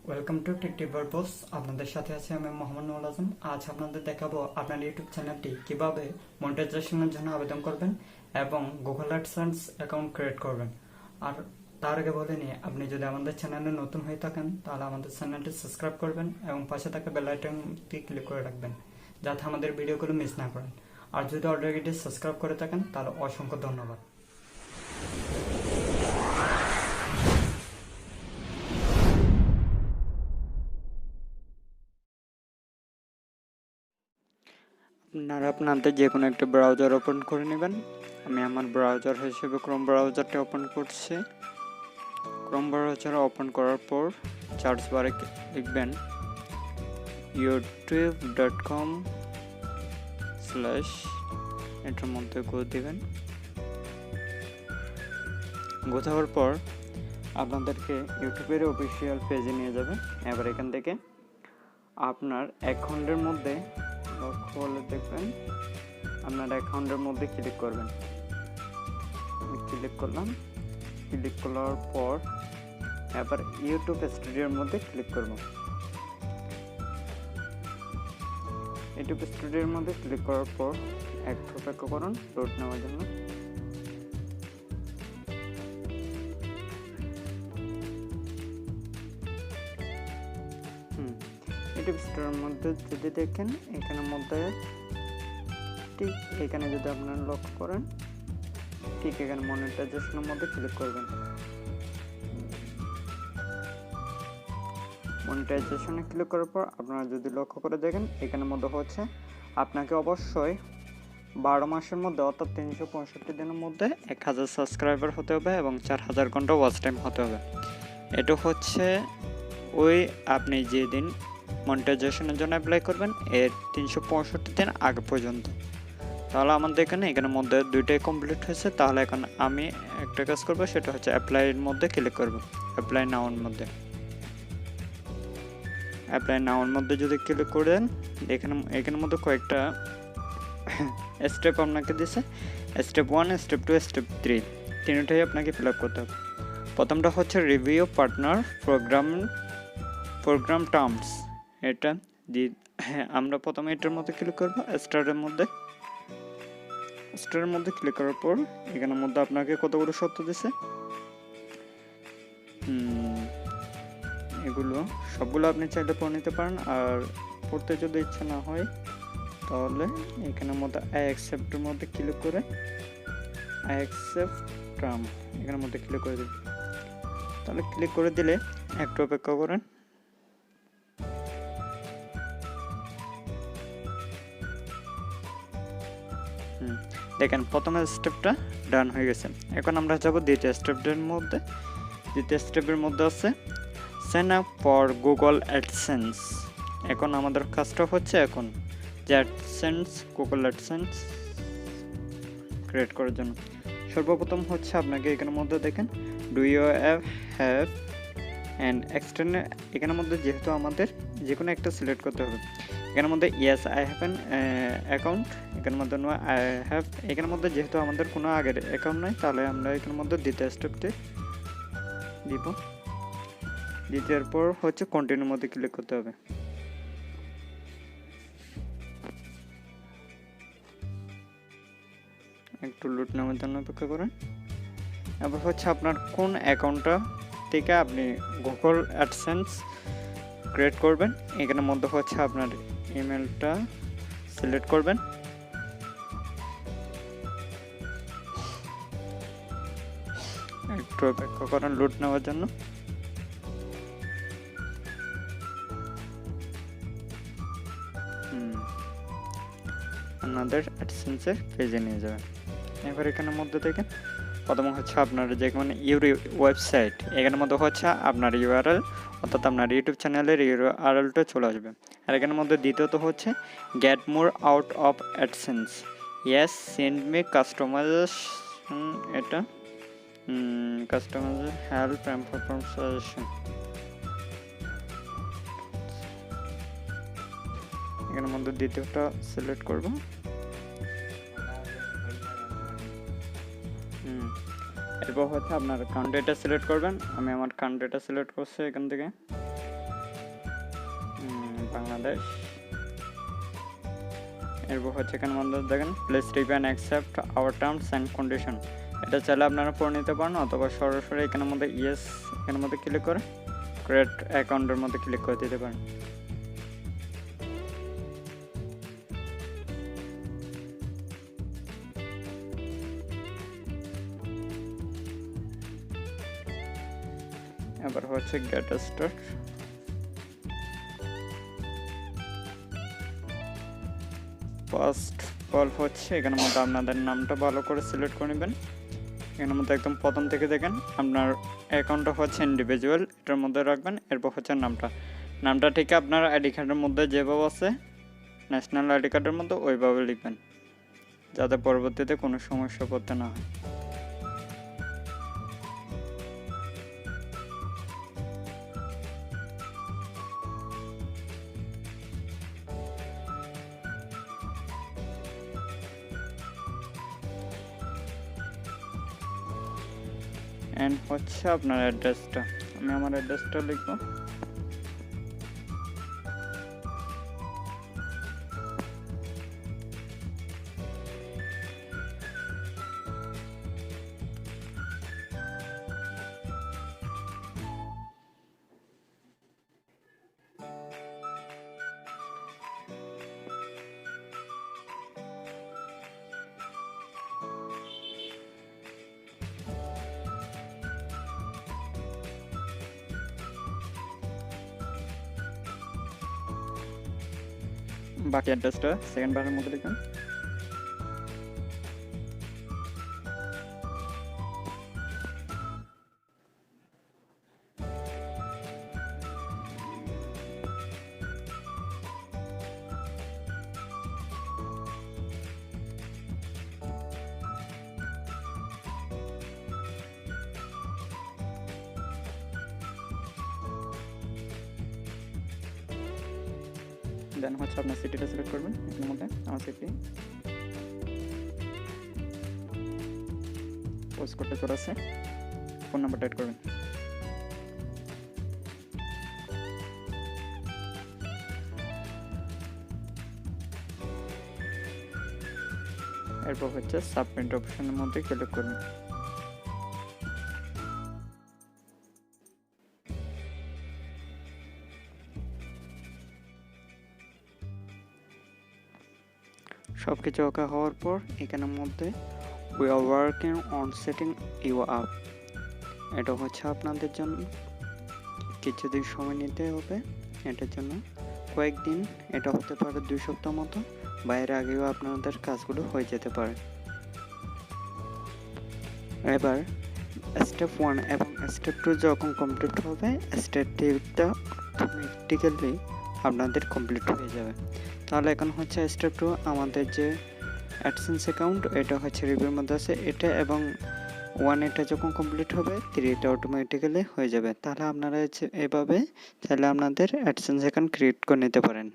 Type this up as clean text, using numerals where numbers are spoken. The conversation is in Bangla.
ওয়েলকাম টু TTB বস। আপনাদের সাথে আছি আমি মোহাম্মদ নুরুল আজম। আজ আপনাদের দেখাবো আপনার ইউটিউব চ্যানেলটি কিভাবে মনিটাইজেশনের জন্য আবেদন করবেন এবং গুগল অ্যাডসেন্স অ্যাকাউন্ট ক্রিয়েট করবেন। আর তার আগে বলে নিয়ে, আপনি যদি আমাদের চ্যানেলে নতুন হয়ে থাকেন তাহলে আমাদের চ্যানেলটি সাবস্ক্রাইব করবেন এবং পাশে থাকা বেল আইকনটি ক্লিক করে রাখবেন যাতে আমাদের ভিডিওগুলো মিস না করেন। আর যদি অলরেডি সাবস্ক্রাইব করে থাকেন তাহলে অসংখ্য ধন্যবাদ। আপনারা আপনাদের যে কোনো একটা ব্রাউজার ওপেন করে নেবেন। আমি আমার ব্রাউজার হিসেবে ক্রোম ব্রাউজারটা ওপেন করছি। ক্রোম ব্রাউজার ওপেন করার পর সার্চ বারে লিখবেন youtube.com/ এটার মধ্যে গো দিবেন। গো দেওয়ার পর আপনাদেরকে ইউটিউবের অফিসিয়াল পেজে নিয়ে যাবে। এবার এখান থেকে আপনার অ্যাকাউন্টের মধ্যে লক্ষ্য হলে দেখবেন আপনার অ্যাকাউন্টের মধ্যে ক্লিক করবেন। আমি ক্লিক করলাম। ক্লিক করার পর এবার ইউটিউব স্টুডিওর মধ্যে ক্লিক করব। ইউটিউব স্টুডিওর মধ্যে ক্লিক করার পর একটু অপেক্ষা করুন লোড নেওয়ার জন্য। ইউটিউব স্টোরের মধ্যে যদি দেখেন এখানের মধ্যে ঠিক এখানে যদি আপনারা লক্ষ্য করেন, ঠিক এখানে মনিটাইজেশনের মধ্যে ক্লিক করবেন। মনিটাইজেশনে ক্লিক করার পর আপনারা যদি লক্ষ্য করে দেখেন এখানের মধ্যে হচ্ছে আপনাকে অবশ্যই 12 মাসের মধ্যে অর্থাৎ 365 দিনের মধ্যে 1000 সাবস্ক্রাইবার হতে হবে এবং 4000 ঘন্টা ওয়াচ টাইম হতে হবে। এটা হচ্ছে ওই আপনি যেদিন মনিটাইজেশনের জন্য অ্যাপ্লাই করবেন এর 365 দিন আগে পর্যন্ত। তাহলে আমাদের এখানের মধ্যে দুইটাই কমপ্লিট হয়েছে। তাহলে এখন আমি একটা কাজ করব, সেটা হচ্ছে অ্যাপ্লাইয়ের মধ্যে ক্লিক করব। অ্যাপ্লাই নাওর মধ্যে যদি ক্লিক করে দেন এখানের মধ্যে কয়েকটা স্টেপ আপনাকে দিছে। স্টেপ 1, স্টেপ 2, স্টেপ 3 তিনটাই আপনাকে ফিল আপ করতে হবে। প্রথমটা হচ্ছে রিভিউ পার্টনার প্রোগ্রাম টার্মস। এটা আমরা প্রথমে এটার মধ্যে ক্লিক করব। স্টারের মধ্যে ক্লিক করার পর এখানের মধ্যে আপনাকে কতগুলো শর্ত দিছে, এগুলো সবগুলো আপনি চাইলে পড়ে নিতে পারেন। আর পড়তে যদি ইচ্ছা না হয় তাহলে এখানের মধ্যে আই অ্যাকসেপ্টের মধ্যে ক্লিক করে আই অ্যাকসেপ্ট টার্ম এখানের মধ্যে ক্লিক করে দিন। তাহলে ক্লিক করে দিলে একটু অপেক্ষা করেন। দেখেন প্রথমে স্টেপটা ডান হয়ে গেছে। এখন আমরা যাব দ্বিতীয় স্টেপের মধ্যে। দ্বিতীয় স্টেপের মধ্যে আছে sign up for Google AdSense. এখন আমাদের কাজটা হচ্ছে এখন যে গুগল অ্যাডসেন্স ক্রিয়েট করার জন্য সর্বপ্রথম হচ্ছে আপনাকে এখানের মধ্যে দেখেন do you have and external. এখানের মধ্যে যেহেতু আমাদের যে কোনো একটা সিলেক্ট করতে হবে। এখানের মধ্যে yes I have an account, এখানের মধ্যে নো আই হ্যাভ। এখানের মধ্যে যেহেতু আমাদের কোনো আগের অ্যাকাউন্ট নাই তাহলে আমরা এখানের মধ্যে দ্বিতীয় স্টেপটি দিব। দ্বিতীয়র পর হচ্ছে কন্টিনিউর মধ্যে ক্লিক করতে হবে। একটু লুট নেওয়ার জন্য অপেক্ষা করেন। এবার হচ্ছে আপনার কোন অ্যাকাউন্টটা থেকে আপনি গুগল অ্যাডসেন্স ক্রিয়েট করবেন। এখানের মধ্যে হচ্ছে আপনার ইমেলটা সিলেক্ট করবেন। একটু অপেক্ষা করেন লুট নেওয়ার জন্য। আপনাদের অ্যাডসেন্সের পেজে নিয়ে যাবেন। এবার এখানের মধ্যে দেখেন প্রথম হচ্ছে আপনার যে কোনো ওয়েবসাইট, এখানের মধ্যে হচ্ছে আপনার ইউআরএল অর্থাৎ আপনার ইউটিউব চ্যানেলের ইউআরএলটা চলে আসবে। আর এখানের মধ্যে দ্বিতীয়ত হচ্ছে get more out of AdSense, yes send me customization. এটা customization help and performance suggestion. এখানের মধ্যে দ্বিতীয়টা সিলেক্ট করব। এরপর হচ্ছে আপনার কান্ট্রিটা সিলেক্ট করবেন। আমি আমার কান্ট্রিটা সিলেক্ট করছি এখান থেকে। বাংলাদেশ। এরপর হচ্ছে এখানে মধ্যে দেখেন place review and accept our terms and condition, এটা চাইলে আপনারা পড়ে নিতে পারেন অথবা সরাসরি এখানের মধ্যে ইয়েস এখানের মধ্যে ক্লিক করে ক্রিয়েট অ্যাকাউন্টের মধ্যে ক্লিক করে দিতে পারেন। এবার হচ্ছে গেট স্টার্ট। ফার্স্ট অল হচ্ছে এখানের মধ্যে আপনাদের নামটা ভালো করে সিলেক্ট করে নেবেন। এখানের মধ্যে একদম প্রথম থেকে দেখেন আপনার অ্যাকাউন্টটা হচ্ছে ইন্ডিভিজুয়াল, এটার মধ্যে রাখবেন। এরপর হচ্ছে নামটা ঠিক আপনার আইডি কার্ডের মধ্যে যেভাবে আছে ন্যাশনাল আইডি কার্ডের মধ্যে ওইভাবে লিখবেন, যাতে পরবর্তীতে কোনো সমস্যা পড়তে না হয়। এন্ড হচ্ছে আপনার অ্যাড্রেসটা, আমি আমার অ্যাড্রেসটা লিখব। বাকি অ্যাড্রেসটা সেকেন্ড বারের মধ্যে লিখুন। দেন হচ্ছে আপনার সিটিটা সিলেক্ট করবেন। এর মধ্যে আমার সিটি পোস্ট করতে চলে আসে, ফোন নাম্বার টাইপ করবেন। এরপর হচ্ছে সাবমিট অপশনের মধ্যে ক্লিক করবেন। সব কিছু ওকে হওয়ার পর এখানের মধ্যে we are working on setting you up, এটা হচ্ছে আপনাদের জন্য কিছুদিন সময় নিতে হবে। এটার জন্য কয়েকদিন, এটা হতে পারে 2 সপ্তাহ মতো, বাইরে আগেও আপনাদের কাজগুলো হয়ে যেতে পারে। এবার স্টেপ 1 এবং স্টেপ 2 যখন কমপ্লিট হবে, স্টেপ 3টা অটোমেটিক্যালি আপনাদের কমপ্লিট হয়ে যাবে। তাহলে এখন হচ্ছে স্টেপ 2 আমাদের যে অ্যাডসেন্স অ্যাকাউন্ট, এটা হচ্ছে রিভিউর মধ্যে আছে, এটা এবং 1 এটা যখন কমপ্লিট হবে 3 এটা অটোমেটিক্যালি হয়ে যাবে। তাহলে আপনারা এভাবে চাইলে আপনাদের অ্যাডসেন্স অ্যাকাউন্ট ক্রিয়েট করে নিতে পারেন।